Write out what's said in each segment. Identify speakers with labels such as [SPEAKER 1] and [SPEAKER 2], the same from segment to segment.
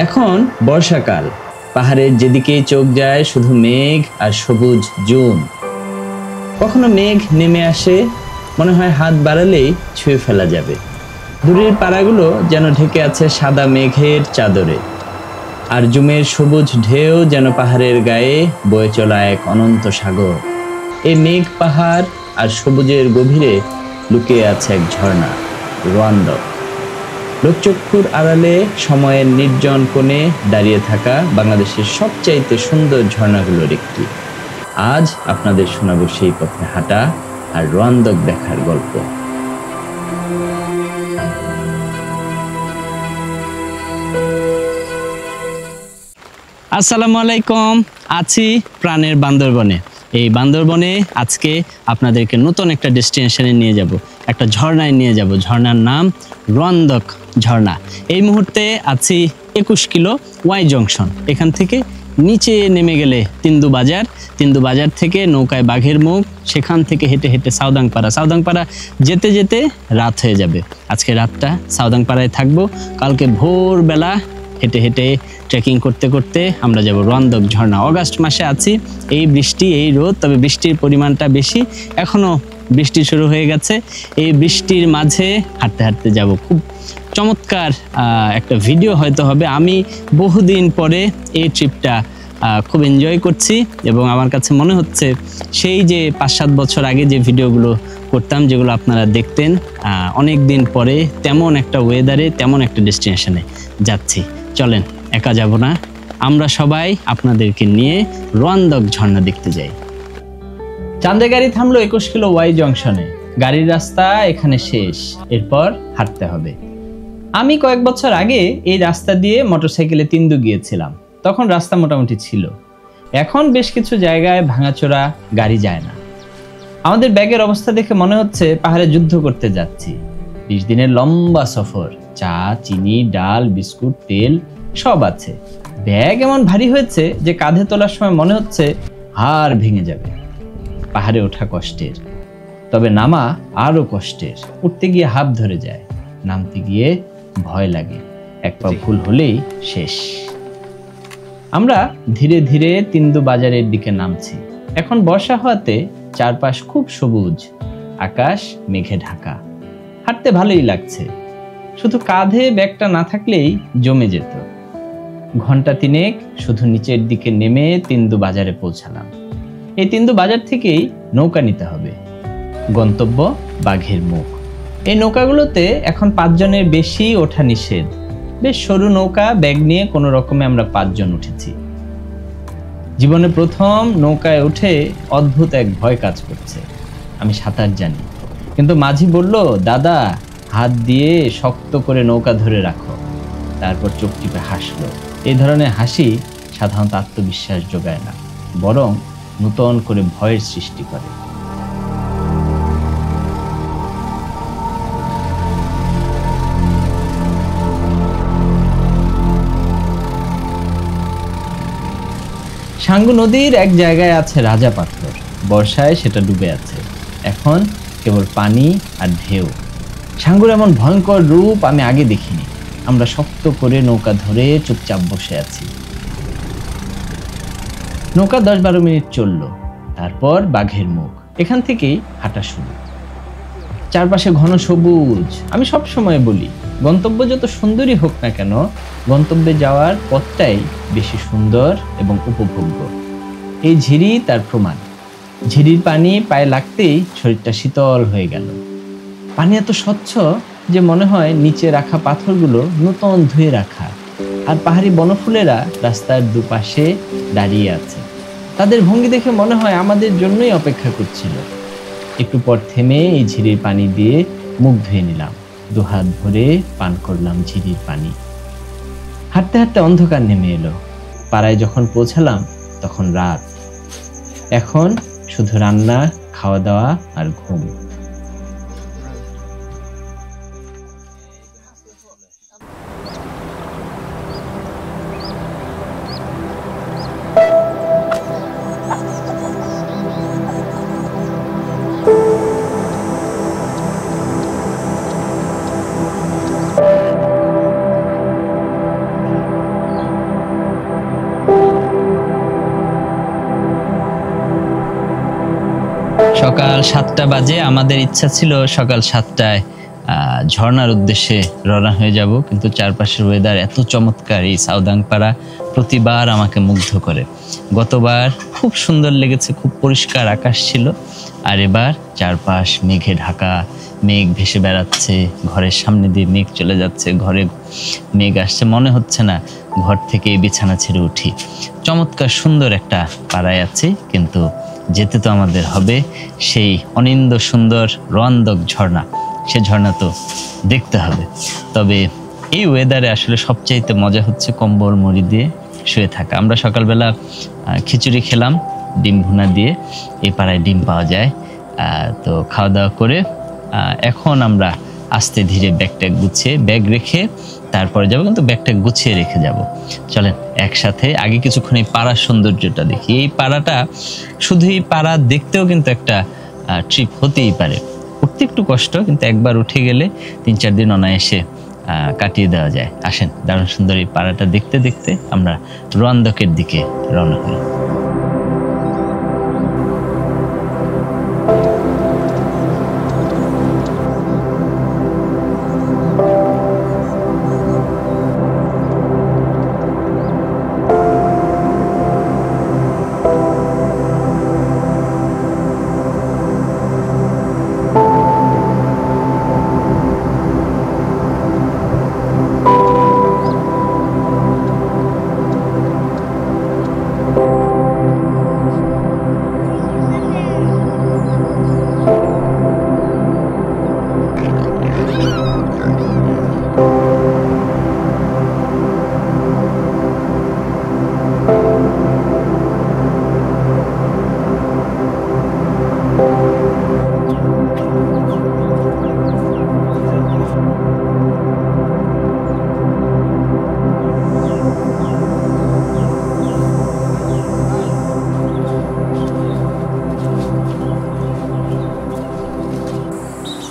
[SPEAKER 1] এখন বর্ষাকাল, পাহাড়ের যেদিকে চোখ যায় শুধু মেঘ আর সবুজ জুম। কখনো মেঘ নেমে আসে, মনে হয় হাত বাড়ালেই ছুঁয়ে ফেলা যাবে। দূরের পাড়াগুলো যেন ঢেকে আছে সাদা মেঘের চাদরে, আর জুমের সবুজ ঢেউ যেন পাহাড়ের গায়ে বয়ে চলা এক অনন্ত সাগর। এই মেঘ, পাহাড় আর সবুজের গভীরে লুকিয়ে আছে এক ঝর্ণা, রোয়ান্দক। লোকচক্ষুর আড়ালে সময়ের নির্জন কোণে দাঁড়িয়ে থাকা বাংলাদেশের সবচাইতে সুন্দর ঝর্ণাগুলোর একটি। আজ আপনাদের শোনাবো সেই পথে হাঁটা আর রোয়ান্দক দেখার গল্প। আসসালামু আলাইকুম। আছি প্রাণের বান্দরবনে। এই বান্দরবনে আজকে আপনাদেরকে নতুন একটা ডেস্টিনেশনে নিয়ে যাব, একটা ঝর্ণায় নিয়ে যাব। ঝর্ণার নাম রোয়ান্দক ঝর্ণা। এই মুহূর্তে আছি 21 কিলো ওয়াই জংশন। এখান থেকে নিচে নেমে গেলে তিন্দু বাজার থেকে নৌকায় বাঘের মুখ, সেখান থেকে হেঁটে হেঁটে সাউদাংপাড়া যেতে যেতে রাত হয়ে যাবে। আজকে রাতটা সাউদাংপাড়ায় থাকবো। কালকে ভোরবেলা হেঁটে হেঁটে ট্রেকিং করতে করতে আমরা যাব রোয়ান্দক ঝর্ণা। অগাস্ট মাসে আছি, এই বৃষ্টি এই রোদ, তবে বৃষ্টির পরিমাণটা বেশি। এখনো বৃষ্টি শুরু হয়ে গেছে। এই বৃষ্টির মাঝে হাঁটতে হাঁটতে যাব। খুব চমৎকার একটা ভিডিও হয়তো হবে। আমি বহুদিন পরে এই ট্রিপটা খুব এনজয় করছি এবং আমার কাছে মনে হচ্ছে সেই যে 5-7 বছর আগে যে ভিডিওগুলো করতাম, যেগুলো আপনারা দেখতেন, অনেক দিন পরে তেমন একটা ওয়েদারে তেমন একটা ডেস্টিনেশনে যাচ্ছি। চলেন, একা যাব না, আমরা সবাই আপনাদেরকে নিয়ে রোয়ান্দক ঝর্ণা দেখতে যাই। চাঁদে গাড়ি থামলো 21 কিলো ওয়াই জংশনে। গাড়ির রাস্তা এখানে শেষ, এরপর হাঁটতে হবে। আমি কয়েক বছর আগে এই রাস্তা দিয়ে মোটরসাইকেলে তিন্দু গিয়েছিলাম, তখন রাস্তা মোটামুটি ছিল। এখন বেশ কিছু জায়গায় ভাঙাচোরা, গাড়ি যায় না। আমাদের ব্যাগের অবস্থা দেখে মনে হচ্ছে পাহাড়ে যুদ্ধ করতে যাচ্ছি। 20 দিনের লম্বা সফর, চা, চিনি, ডাল, বিস্কুট, তেল সব আছে। ব্যাগ এমন ভারী হয়েছে যে কাঁধে তোলার সময় মনে হচ্ছে হাড় ভেঙে যাবে। পাহাড়ে ওঠা কষ্টের, তবে নামা আরো কষ্টের। উঠতে গিয়ে হাঁপ ধরে যায়, নামতে গিয়ে ভয় লাগে, এক পা ভুল হলেই শেষ। আমরা ধীরে ধীরে তিন্দু বাজারের দিকে নামছি। এখন বর্ষা হওয়াতে চারপাশ খুব সবুজ, আকাশ মেঘে ঢাকা। হাঁটতে ভালোই লাগছে, শুধু কাঁধে ব্যাগটা না থাকলেই জমে যেত। ঘন্টা 3 শুধু নিচের দিকে নেমে তিন্দু বাজারে পৌঁছালাম। এই তিন্দু বাজার থেকেই নৌকা নিতে হবে। গন্তব্য বাঘের মুখ। এই নৌকাগুলোতে এখন 5 জনের বেশি ওঠা নিষেধ। বেশ সরু নৌকা, ব্যাগ নিয়ে কোনো রকমে আমরা 5 জন উঠেছি। জীবনে প্রথম নৌকায় উঠে অদ্ভুত এক ভয় কাজ করছে। আমি সাঁতার জানি, কিন্তু মাঝি বলল, দাদা হাত দিয়ে শক্ত করে নৌকা ধরে রাখো। তারপর চোখ টিপে হাসলো। এই ধরনের হাসি সাধারণত আত্মবিশ্বাস যোগায় না, বরং নূতন করে ভয়ের সৃষ্টি করে। সাঙ্গু নদীর এক জায়গায় আছে রাজা পাথর। বর্ষায় সেটা ডুবে আছে, এখন কেবল পানি আর ঢেউ। সাঙ্গুর এমন ভয়ঙ্কর রূপ আমি আগে দেখিনি। আমরা শক্ত করে নৌকা ধরে চুপচাপ বসে আছি। নৌকা 10-12 মিনিট চললো, তারপর বাঘের মুখ। এখান থেকেই হাঁটা শুরু। চারপাশে ঘন সবুজ। আমি সব সময় বলি, গন্তব্য যত সুন্দরই হোক না কেন, গন্তব্যে যাওয়ার পথটাই বেশি সুন্দর এবং উপভোগ্য। এই ঝিরি তার প্রমাণ। ঝিরির পানি পায়ে লাগতেই শরীরটা শীতল হয়ে গেল। পানি এত স্বচ্ছ যে মনে হয় নিচে রাখা পাথরগুলো নতুন ধুয়ে রাখা। আর পাহাড়ি বনফুলেরা রাস্তার দুপাশে দাঁড়িয়ে আছে। তাদের ভঙ্গি দেখে মনে হয় আমাদের জন্যই অপেক্ষা করছিল। একটু পর থেমে এই ঝিরির পানি দিয়ে মুখ ধুয়ে নিলাম। 2 হাত ভরে পান করলাম ঝিরির পানি। হাঁটতে হাঁটতে অন্ধকার নেমে এলো। পাড়ায় যখন পৌঁছালাম তখন রাত। এখন শুধু রান্না, খাওয়া দাওয়া আর ঘুম। সকাল 7টা বাজে। আমাদের ইচ্ছা ছিল সকাল 7টায় ঝর্ণার উদ্দেশ্যে রওনা হয়ে যাব, কিন্তু চারপাশের ওয়েদার এত চমৎকার, এই সাউদাংপাড়া প্রতিবার আমাকে মুগ্ধ করে। গতবার খুব সুন্দর লেগেছে, খুব পরিষ্কার আকাশ ছিল, আর এবার চারপাশ মেঘে ঢাকা, মেঘ ভেসে বেড়াচ্ছে, ঘরের সামনে দিয়ে মেঘ চলে যাচ্ছে, ঘরে মেঘ আসছে, মনে হচ্ছে না ঘর থেকে বিছানা ছেড়ে উঠি। চমৎকার সুন্দর একটা পাড়ায় আছে, কিন্তু যেতে তো আমাদের হবে সেই অনিন্দ সুন্দর রোয়ান্দক ঝর্ণা, সে ঝর্ণা তো দেখতে হবে। তবে এই ওয়েদারে আসলে সবচাইতে মজা হচ্ছে কম্বল মুড়ি দিয়ে শুয়ে থাকা। আমরা সকালবেলা খিচুড়ি খেলাম ডিম ভুনা দিয়ে, এই পাড়ায় ডিম পাওয়া যায়, তো খাওয়া দাওয়া করে এখন আমরা আস্তে ধীরে ব্যাগটা গুছিয়ে, ব্যাগ রেখে তারপরে যাবো, কিন্তু ব্যাগটা গুছিয়ে রেখে যাব। চলেন একসাথে আগে কিছুক্ষণ এই পাড়ার সৌন্দর্যটা দেখি। এই পাড়াটা শুধু এই পাড়া দেখতেও কিন্তু একটা ট্রিপ হতেই পারে। উঠতে একটু কষ্ট, কিন্তু একবার উঠে গেলে 3-4 দিন অনায়াসে কাটিয়ে দেওয়া যায়। আসেন দারুণ সুন্দর এই পাড়াটা দেখতে দেখতে আমরা রোয়ান্দকের দিকে রওনা হই।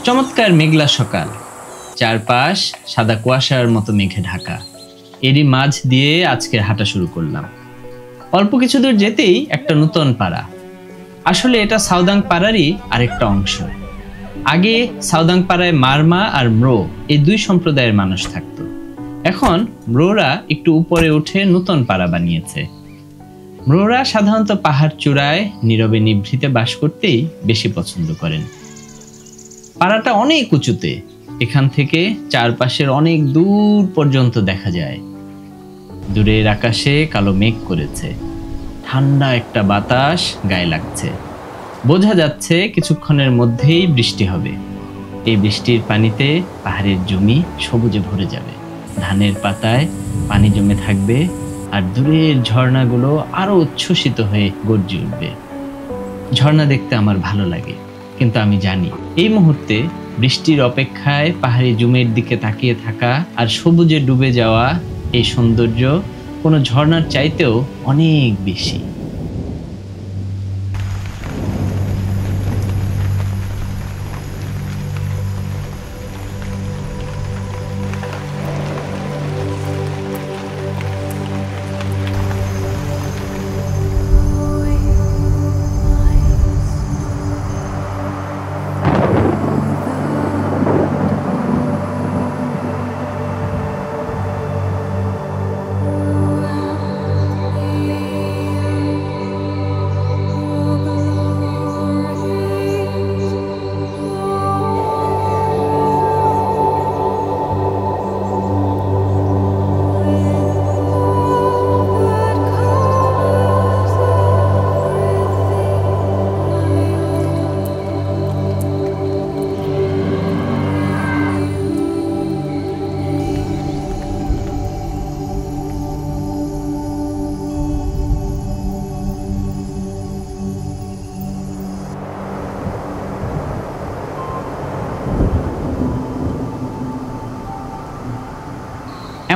[SPEAKER 1] চমৎকার মেঘলা সকাল, চারপাশ সাদা কুয়াশার মতো মেঘে ঢাকা। এরই মাঝ দিয়ে আজকের হাঁটা শুরু করলাম। অল্প কিছু দূর যেতেই একটা নতুন পাড়া। আসলে এটা সাউদাং পাড়ারই আরেকটা অংশ। আগে সাউদাং পাড়ায় মারমা আর ম্রো এই দুই সম্প্রদায়ের মানুষ থাকতো। এখন ম্রোরা একটু উপরে উঠে নতুন পাড়া বানিয়েছে। ম্রোরা সাধারণত পাহাড় চূড়ায় নীরবে নিভৃতে বাস করতেই বেশি পছন্দ করেন। পাড়াটা অনেক উঁচুতে, এখান থেকে চারপাশের অনেক দূর পর্যন্ত দেখা যায়। দূরের আকাশে কালো মেঘ করেছে, ঠান্ডা একটা বাতাস গায়ে লাগছে। বোঝা যাচ্ছে কিছুক্ষণের মধ্যেই বৃষ্টি হবে। এই বৃষ্টির পানিতে পাহাড়ের জমি সবুজে ভরে যাবে, ধানের পাতায় পানি জমে থাকবে, আর দূরের ঝর্ণাগুলো আরো উচ্ছ্বসিত হয়ে গর্জে উঠবে। ঝর্ণা দেখতে আমার ভালো লাগে, কিন্তু আমি জানি এই মুহূর্তে বৃষ্টির অপেক্ষায় পাহাড়ি জমির দিকে তাকিয়ে থাকা আর সবুজে ডুবে যাওয়া এই সৌন্দর্য কোনো ঝর্ণার চাইতেও অনেক বেশি।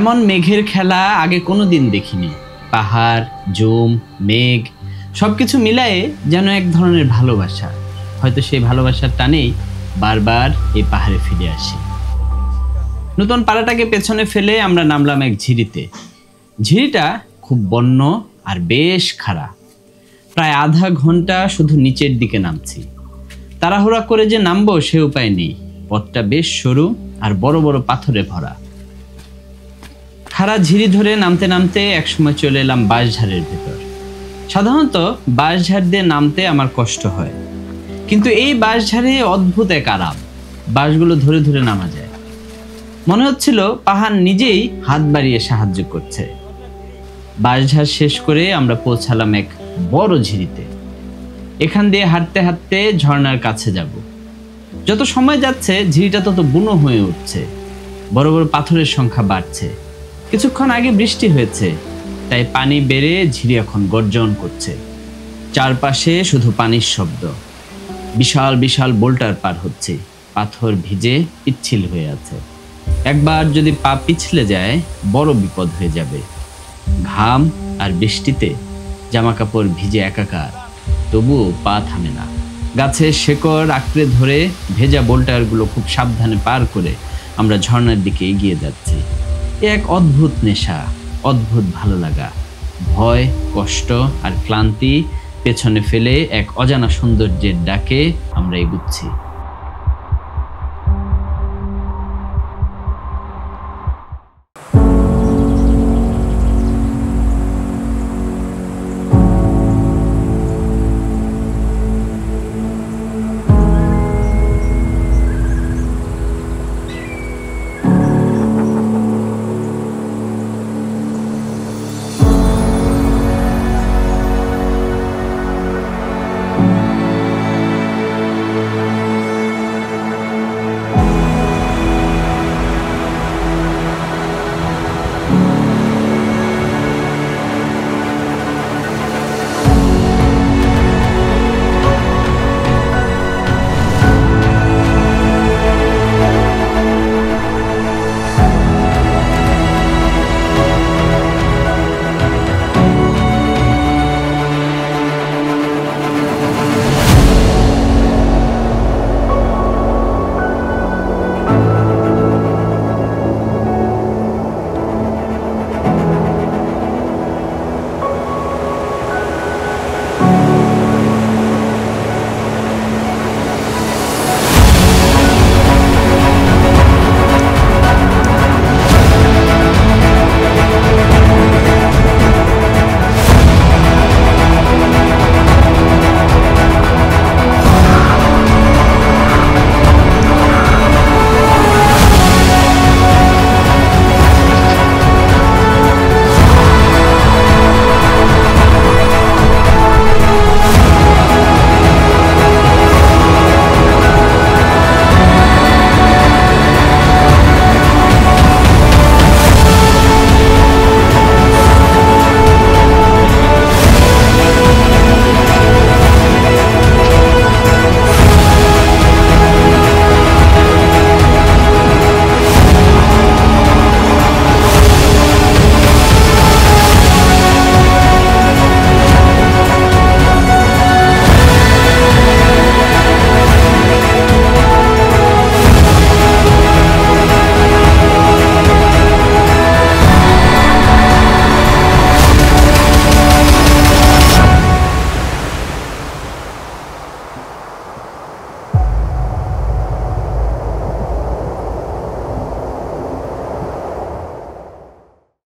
[SPEAKER 1] এমন মেঘের খেলা আগে কোনোদিন দেখিনি। পাহাড়, জম, মেঘ সবকিছু মিলায়ে যেন এক ধরনের ভালোবাসা। হয়তো সেই ভালোবাসার টানেই বারবার এই পাহাড়ে ফিরে আসি। নতুন পাড়াটাকে পেছনে ফেলে আমরা নামলাম এক ঝিরিতে। ঝিরিটা খুব বন্য আর বেশ খাড়া। প্রায় আধা ঘন্টা শুধু নিচের দিকে নামছি। তাড়াহুড়া করে যে নামবো সে উপায় নেই। পথটা বেশ সরু আর বড় বড় পাথরে ভরা। খাড়া ঝিরি ধরে নামতে নামতে একসময় চলে এলাম বাঁশঝাড়ের ভেতর। সাধারণত বাঁশঝাড় দিয়ে নামতে আমার কষ্ট হয়, কিন্তু এই বাঁশঝাড়ে অদ্ভুত এক আরাম। বাঁশগুলো ধরে ধরে নামা যায়, মনে হচ্ছিল পাহাড় নিজেই হাত বাড়িয়ে সাহায্য করছে। বাঁশঝাড় শেষ করে আমরা পৌঁছালাম এক বড় ঝিরিতে। এখান দিয়ে হাঁটতে হাঁটতে ঝর্ণার কাছে যাব। যত সময় যাচ্ছে ঝিরিটা তত বুনো হয়ে উঠছে, বড় বড় পাথরের সংখ্যা বাড়ছে। কিছুক্ষণ আগে বৃষ্টি হয়েছে, তাই পানি বেড়ে ঝিরি এখন গর্জন করছে। চারপাশে শুধু পানির শব্দ। বিশাল বিশাল বোল্টার পার হচ্ছে, পাথর ভিজে পিচ্ছিল হয়ে আছে। একবার যদি পা পিছলে যায় বড় বিপদ হয়ে যাবে। ঘাম আর বৃষ্টিতে জামা কাপড় ভিজে একাকার, তবুও পা থামে না। গাছের শেকড় আঁকড়ে ধরে ভেজা বোল্টারগুলো খুব সাবধানে পার করে আমরা ঝর্ণার দিকে এগিয়ে যাচ্ছি। এক অদ্ভুত নেশা, অদ্ভুত ভালো লাগা। ভয়, কষ্ট আর ক্লান্তি পেছনে ফেলে এক অজানা সৌন্দর্যের ডাকে আমরা এগুচ্ছি।